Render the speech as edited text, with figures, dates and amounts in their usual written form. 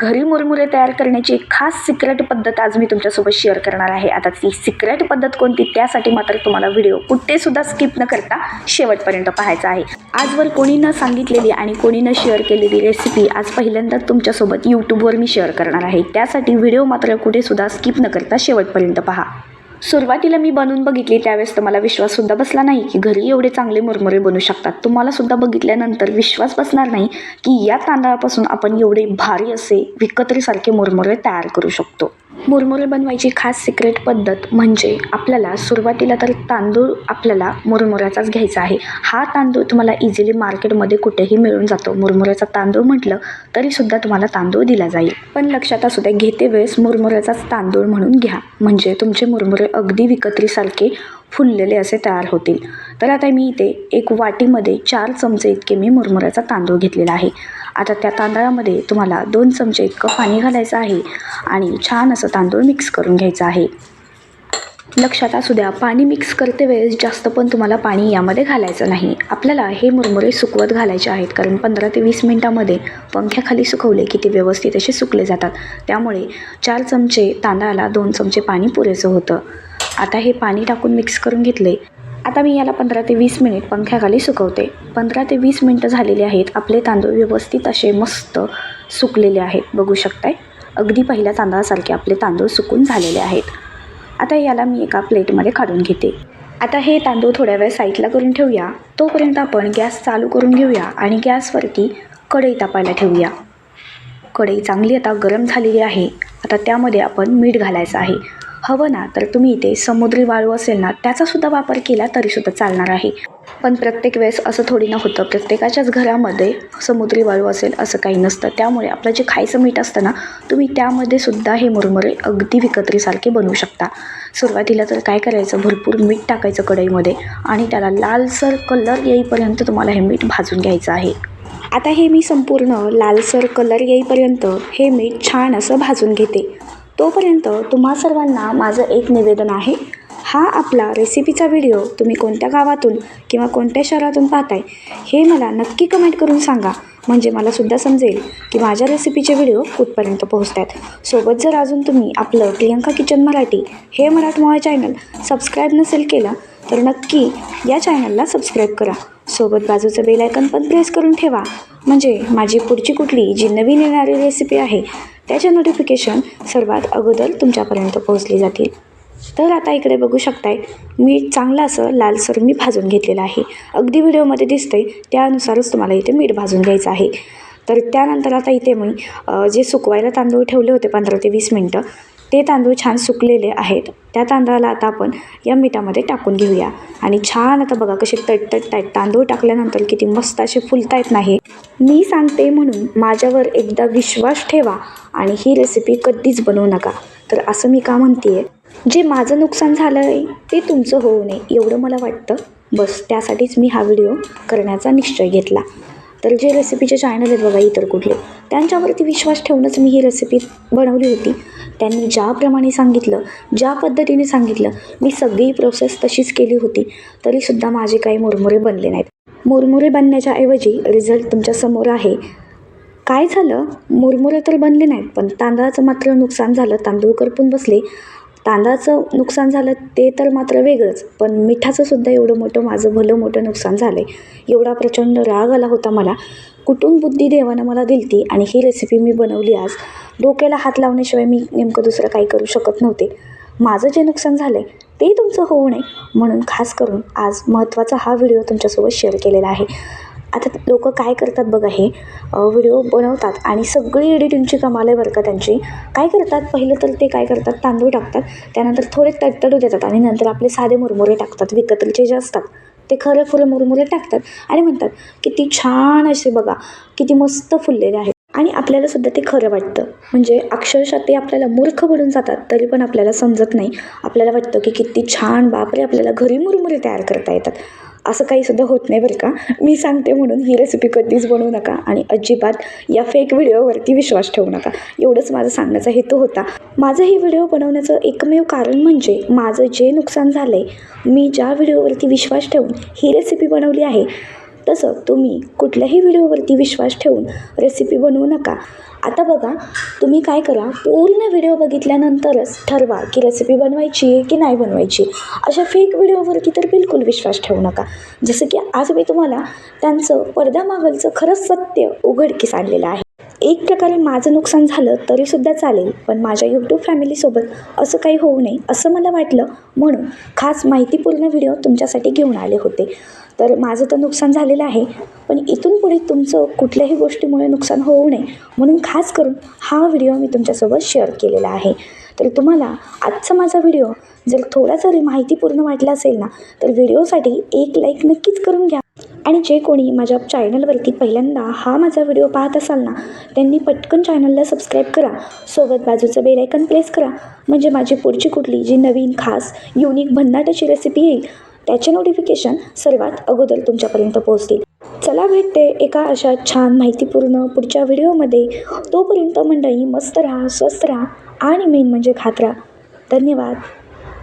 घरी मुरमुरे तयार करण्याची एक खास सिक्रेट पद्धत आज मी तुमच्यासोबत शेअर करणार आहे. आता ती सिक्रेट पद्धत कोणती त्यासाठी मात्र तुम्हाला व्हिडिओ कुठेसुद्धा स्किप न करता शेवटपर्यंत पाहायचा आहे. आजवर कोणी न सांगितलेली आणि कोणी न शेअर केलेली रेसिपी आज पहिल्यांदाच तुमच्यासोबत यूट्यूबवर मी शेअर करणार आहे. त्यासाठी व्हिडिओ मात्र कुठेसुद्धा स्किप न करता शेवटपर्यंत पहा. सुरुवातीला मी बनवून बघितली त्यावेळेस तर मला विश्वाससुद्धा बसला नाही की घरी एवढे चांगले मुरमुरे बनू शकतात. तुम्हालासुद्धा बघितल्यानंतर विश्वास बसणार नाही की या तांदळापासून आपण एवढे भारी असे विकत्रीसारखे मुरमुरे तयार करू शकतो. मुरमुरे बनवायची खास सिक्रेट पद्धत म्हणजे आपल्याला सुरुवातीला तर तांदूळ आपल्याला मुरमुऱ्याचाच घ्यायचा आहे. हा तांदूळ तुम्हाला इझिली मार्केटमध्ये कुठेही मिळून जातो. मुरमुऱ्याचा तांदूळ म्हटलं तरीसुद्धा तुम्हाला तांदूळ दिला जाईल. पण लक्षात असू द्या, घेते वेळेस मुरमुऱ्याचाच तांदूळ म्हणून घ्या, म्हणजे तुमचे मुरमुरे अगदी विकत्रीसारखे फुललेले असे तयार होतील. तर आता मी इथे एक वाटीमध्ये 4 चमचे इतके मी मुरमुऱ्याचा तांदूळ घेतलेला आहे. आता त्या तांदळामध्ये तुम्हाला 2 चमचे इतकं पाणी घालायचं आहे आणि छान असं तांदूळ मिक्स करून घ्यायचं आहे. लक्षात असू द्या, पाणी मिक्स करते वेळेस जास्त पण तुम्हाला पाणी यामध्ये घालायचं नाही. आपल्याला हे मुरमुरे सुकवत घालायचे आहेत, कारण 15 ते 20 मिनिटामध्ये पंख्याखाली सुकवले की ते व्यवस्थित असे सुकले जातात. त्यामुळे 4 चमचे तांदळाला 2 चमचे पाणी पुरेसं होतं. आता हे पाणी टाकून मिक्स करून घेतले. आता मी याला 15 ते 20 मिनिट पंख्याखाली सुकवते. 15 ते 20 मिनिटं झालेले आहेत. आपले तांदूळ व्यवस्थित असे मस्त सुकलेले आहेत, बघू शकताय. अगदी पहिल्या तांदळासारखे आपले तांदूळ सुकून झालेले आहेत. आता याला मी एका प्लेटमध्ये काढून घेते. आता हे तांदूळ थोड्या वेळ साईडला करून ठेवूया. तोपर्यंत आपण गॅस चालू करून घेऊया आणि गॅसवरती कढई तापायला ठेवूया. कढई चांगली आता गरम झालेली आहे. आता त्यामध्ये आपण मीठ घालायचं आहे. हवं ना तर तुम्ही इथे समुद्री वाळू असेल ना त्याचासुद्धा वापर केला तरीसुद्धा चालणार आहे. पण प्रत्येक वेळेस असं थोडी ना होतं. प्रत्येकाच्याच घरामध्ये समुद्री वाळू असेल असं काही नसतं. त्यामुळे आपलं जे खायचं मीठ असतं ना, तुम्ही त्यामध्ये सुद्धा हे मुरमुरे अगदी विकत्रीसारखे बनवू शकता. सुरुवातीला तर काय करायचं, भरपूर मीठ टाकायचं कढईमध्ये आणि त्याला लालसर कलर येईपर्यंत तुम्हाला हे मीठ भाजून घ्यायचं आहे. आता हे मी संपूर्ण लालसर कलर येईपर्यंत हे मीठ छान असं भाजून घेते. तोपर्यंत तुम्हा सर्वांना माझं एक निवेदन आहे. हा आपला रेसिपीचा व्हिडिओ तुम्ही कोणत्या गावातून किंवा कोणत्या शहरातून पाहताय हे मला नक्की कमेंट करून सांगा, म्हणजे मलासुद्धा समजेल की माझ्या रेसिपीचे व्हिडिओ कुठपर्यंत पोहोचत आहेत. सोबत जर अजून तुम्ही आपलं प्रियंका किचन मराठी हे मराठमोळं चॅनल सबस्क्राईब नसेल केलं तर नक्की या चॅनलला सबस्क्राईब करा. सोबत बाजूचं बेल आयकॉन पण प्रेस करून ठेवा, म्हणजे माझी पुढची कुठली जी नवीन येणारी रेसिपी आहे त्याचे नोटिफिकेशन सर्वात अगोदर तुमच्यापर्यंत पोहोचली जातील. तर आता इकडे बघू शकताय, मीठ चांगलं असं लालसर मी भाजून घेतलेलं आहे. अगदी व्हिडिओमध्ये दिसतंय त्यानुसारच तुम्हाला इथे मीठ भाजून घ्यायचं आहे. तर त्यानंतर आता इथे मी जे सुकवायला तांदूळ ठेवले होते 15 ते 20 मिनटं, ते तांदूळ छान सुकलेले आहेत. त्या तांदळाला आता आपण या मिठामध्ये टाकून घेऊया आणि छान आता बघा कसे तटतट आहेत. तांदूळ टाकल्यानंतर किती मस्त असे फुलतायत नाही. मी सांगते म्हणून माझ्यावर एकदा विश्वास ठेवा आणि ही रेसिपी कधीच बनवू नका. तर असं मी का म्हणते आहे, जे माझं नुकसान झालं आहे ते तुमचं होऊ नये एवढं मला वाटतं. बस त्यासाठीच मी हा व्हिडिओ करण्याचा निश्चय घेतला. तर जे रेसिपीचे चॅनल आहेत बघा इतर कुठले, त्यांच्यावरती विश्वास ठेवूनच मी ही रेसिपी बनवली होती. त्यांनी ज्याप्रमाणे सांगितलं, ज्या पद्धतीने सांगितलं, मी सगळी प्रोसेस तशीच केली होती. तरीसुद्धा माझे काही मुरमुरे बनले नाहीत. मुरमुरे बनण्याच्या ऐवजी रिझल्ट तुमच्यासमोर आहे. काय झालं, मुरमुरे तर बनले नाहीत पण तांदळाचं मात्र नुकसान झालं. तांदूळ करपून बसले. तांदळाचं नुकसान झालं ते तर मात्र वेगळंच, पण मिठाचं सुद्धा एवढं मोठं माझं भलं मोठं नुकसान झालं आहे. एवढा प्रचंड राग आला होता मला. कुठून बुद्धी देवानं मला दिलती आणि ही रेसिपी मी बनवली आज. डोक्याला हात लावण्याशिवाय मी नेमकं दुसरं काही करू शकत नव्हते. माझं जे नुकसान झालं आहे ते तुमचं होऊ नये म्हणून खास करून आज महत्त्वाचा हा व्हिडिओ तुमच्यासोबत शेअर केलेला आहे. आता लोक काय करतात बघा, हे व्हिडिओ बनवतात आणि सगळी एडिटिंगची कमाल आहे बरं का त्यांची. काय करतात, पहिलं तर ते काय करतात, तांदूळ टाकतात, त्यानंतर थोडे तडतडू देतात आणि नंतर आपले साधे मुरमुरे टाकतात. विकत्रीचे जे असतात ते खरं खुरे मुरमुरे टाकतात आणि म्हणतात किती छान असे बघा, किती मस्त फुललेले आहेत. आणि आपल्याला सुद्धा ते खरं वाटतं. म्हणजे अक्षरशः ते आपल्याला मूर्ख बनून जातात तरी पण आपल्याला समजत नाही. आपल्याला वाटतं की किती छान, बापरे, आपल्याला घरी मुरमुरे तयार करता येतात. असं काही सुद्धा होत नाही बरं का. मी सांगते म्हणून ही रेसिपी कधीच बनवू नका आणि अजिबात या फेक व्हिडिओवरती विश्वास ठेवू नका. एवढंच माझं सांगण्याचा हेतू होता. माझं ही व्हिडिओ बनवण्याचं एकमेव कारण म्हणजे माझं जे नुकसान झालं आहे, मी ज्या व्हिडिओवरती विश्वास ठेवून ही रेसिपी बनवली आहे तसं तुम्ही कुठल्याही व्हिडिओवरती विश्वास ठेवून रेसिपी बनवू नका. आता बघा, तुम्ही काय करा, पूर्ण व्हिडिओ बघितल्यानंतरच ठरवा की रेसिपी बनवायची आहे की नाही बनवायची. अशा फेक व्हिडिओवरती तर बिलकुल विश्वास ठेवू नका. जसं की आज मी तुम्हाला त्यांचं पडद्यामागलचं खरंच सत्य उघडकीस आणलेलं आहे. एक प्रकारे माझं नुकसान झालं तरीसुद्धा चालेल, पण माझ्या यूट्यूब फॅमिलीसोबत असं काही होऊ नये असं मला वाटलं, म्हणून खास माहितीपूर्ण व्हिडिओ तुमच्यासाठी घेऊन आले होते. तर माझं तर नुकसान झालेलं आहे, पण इथून पुढे तुमचं कुठल्याही गोष्टीमुळे नुकसान होऊ नये म्हणून खास करून हा व्हिडिओ मी तुमच्यासोबत शेअर केलेला आहे. तर तुम्हाला आजचा माझा व्हिडिओ जर थोडा जरी माहितीपूर्ण वाटला असेल ना, तर व्हिडिओसाठी एक लाईक नक्कीच करून घ्या. आणि जे कोणी माझ्या चॅनलवरती पहिल्यांदा हा माझा व्हिडिओ पाहत असाल ना, त्यांनी पटकन चॅनलला सबस्क्राईब करा, सोबत बाजूचं बेल आयकॉन प्रेस करा, म्हणजे माझी पुढची कुठली जी नवीन खास युनिक भन्नाटाची रेसिपी येईल त्याचे नोटिफिकेशन सर्वात अगोदर तुमच्यापर्यंत पोहोचतील. चला भेटते एका अशा छान माहितीपूर्ण पुढच्या व्हिडिओमध्ये. तोपर्यंत मंडळी मस्त राहा, स्वस्त राहा आणि मेन म्हणजे खात राहा. धन्यवाद.